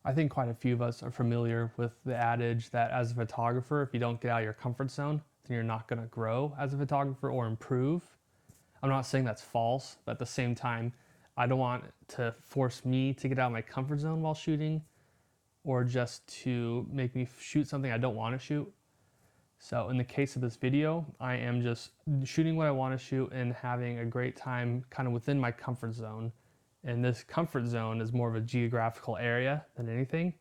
I think quite a few of us are familiar with the adage that as a photographer, if you don't get out of your comfort zone, then you're not going to grow as a photographer or improve. I'm not saying that's false, but at the same time, I don't want to force me to get out of my comfort zone while shooting or just to make me shoot something I don't want to shoot. So in the case of this video, I am just shooting what I want to shoot and having a great time kind of within my comfort zone. And this comfort zone is more of a geographical area than anything.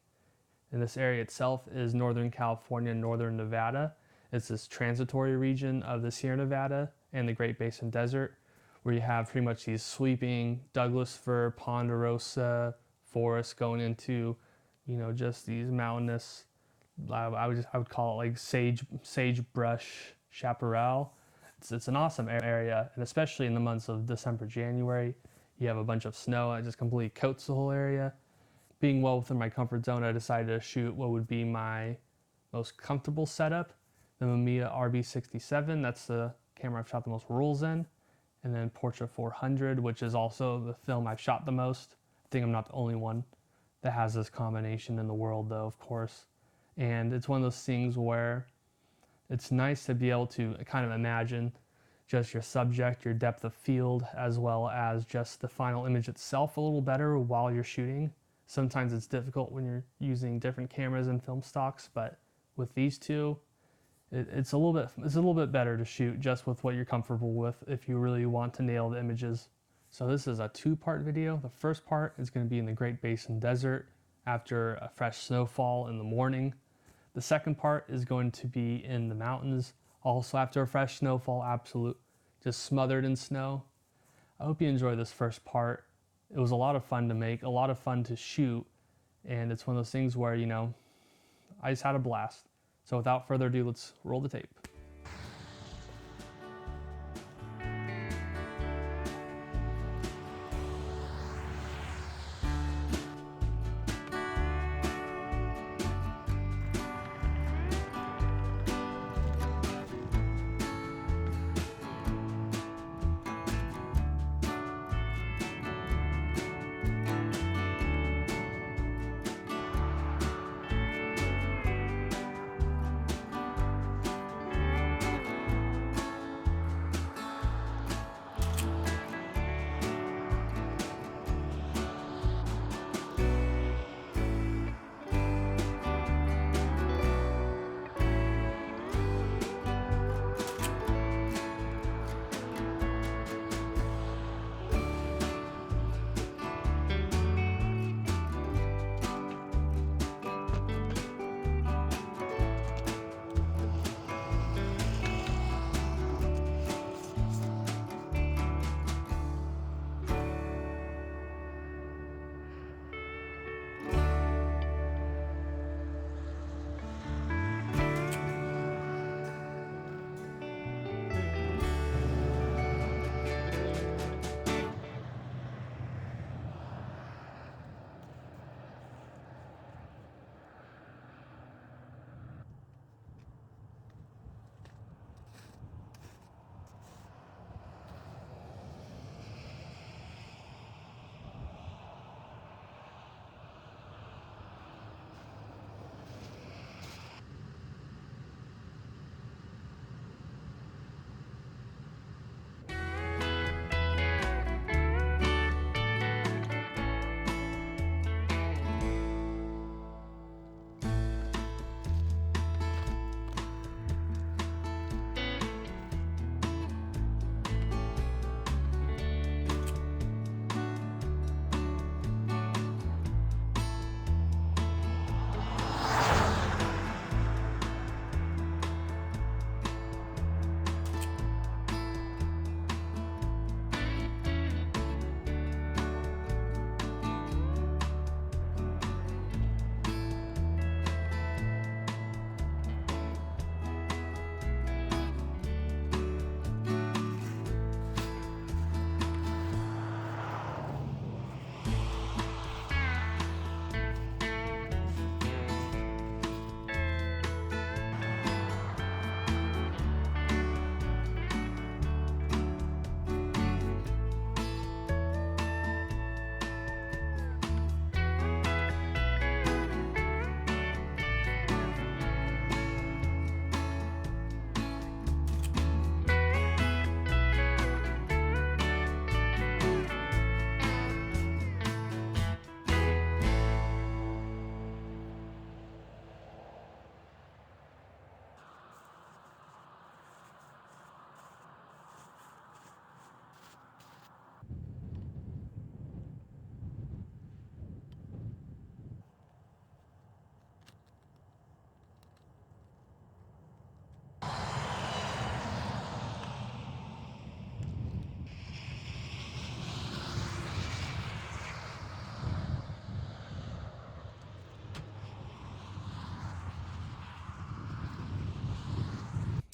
And this area itself is Northern California, Northern Nevada. It's this transitory region of the Sierra Nevada and the Great Basin Desert, where you have pretty much these sweeping Douglas fir, ponderosa forests going into, just these mountainous, I would call it like sagebrush chaparral. It's an awesome area, and especially in the months of December, January, you have a bunch of snow that just completely coats the whole area. Being well within my comfort zone, I decided to shoot what would be my most comfortable setup, the Mamiya RB67. That's the camera I've shot the most rolls in. And then Portra 400, which is also the film I've shot the most. I think I'm not the only one that has this combination in the world, though, of course. And it's one of those things where it's nice to be able to kind of imagine just your subject, your depth of field, as well as just the final image itself a little better while you're shooting. Sometimes it's difficult when you're using different cameras and film stocks, but with these two, it's a little bit better to shoot just with what you're comfortable with if you really want to nail the images. So this is a two-part video. The first part is going to be in the Great Basin Desert after a fresh snowfall in the morning. The second part is going to be in the mountains, also after a fresh snowfall, just smothered in snow. I hope you enjoy this first part. It was a lot of fun to make, a lot of fun to shoot, and it's one of those things where, I just had a blast. So without further ado, let's roll the tape.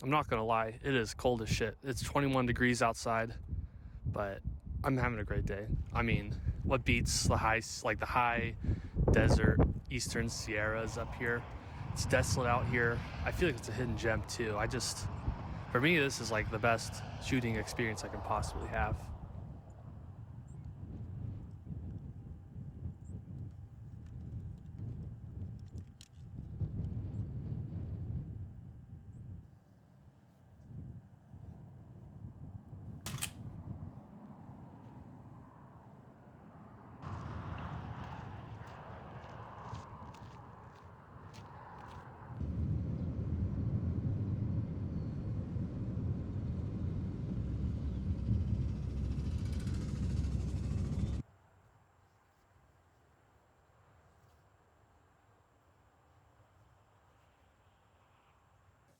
I'm not gonna lie, it is cold as shit. It's 21 degrees outside, but I'm having a great day. I mean, what beats the high desert eastern Sierras up here? It's desolate out here. I feel like it's a hidden gem too. For me, this is like the best shooting experience I can possibly have.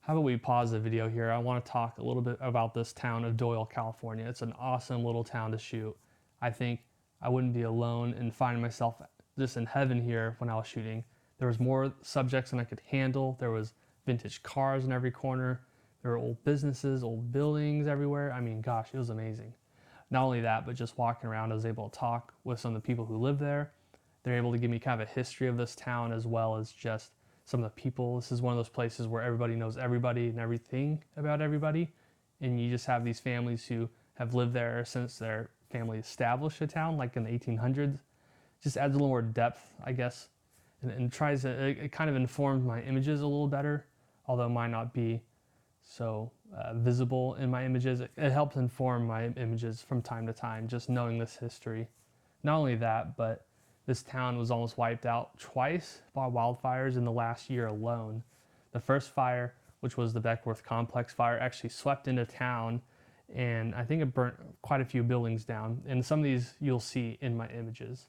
How about we pause the video here? I want to talk a little bit about this town of Doyle, California. It's an awesome little town to shoot. I think I wouldn't be alone in finding myself just in heaven here when I was shooting. There was more subjects than I could handle. There was vintage cars in every corner. There were old businesses, old buildings everywhere. I mean, gosh, it was amazing. Not only that, but just walking around, I was able to talk with some of the people who live there. They're able to give me kind of a history of this town as well as just some of the people. This is one of those places where everybody knows everybody and everything about everybody. And you just have these families who have lived there since their family established a town, like in the 1800s. Just adds a little more depth, I guess, and tries to, it kind of informs my images a little better, although it might not be so visible in my images. It helps inform my images from time to time, just knowing this history. Not only that, but this town was almost wiped out twice by wildfires in the last year alone. The first fire, which was the Beckworth Complex fire, actually swept into town, and I think it burnt quite a few buildings down. And some of these you'll see in my images.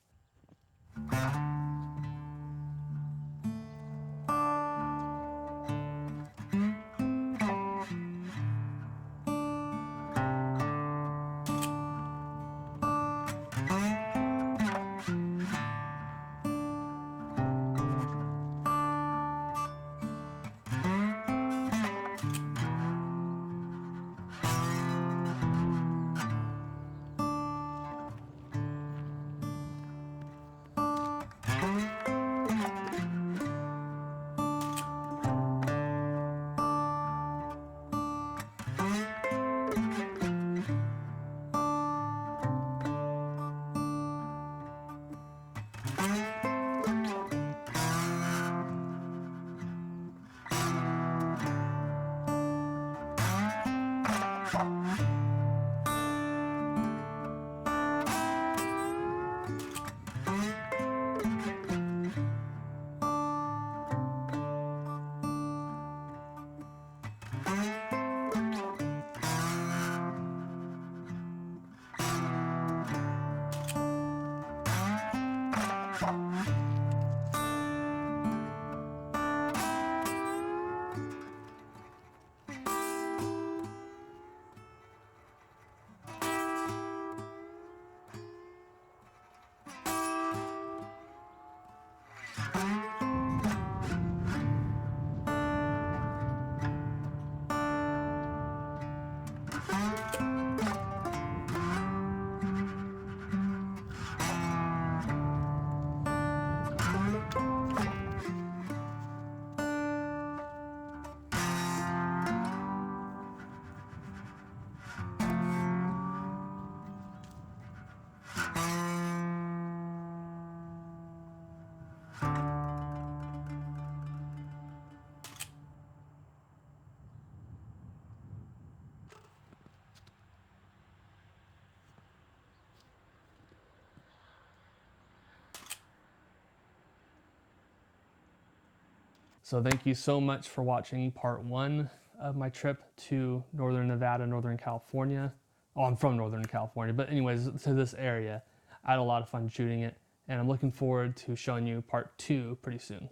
So thank you so much for watching part 1 of my trip to Northern Nevada, Northern California. Oh, I'm from Northern California, but anyways, to this area. I had a lot of fun shooting it, and I'm looking forward to showing you part 2 pretty soon.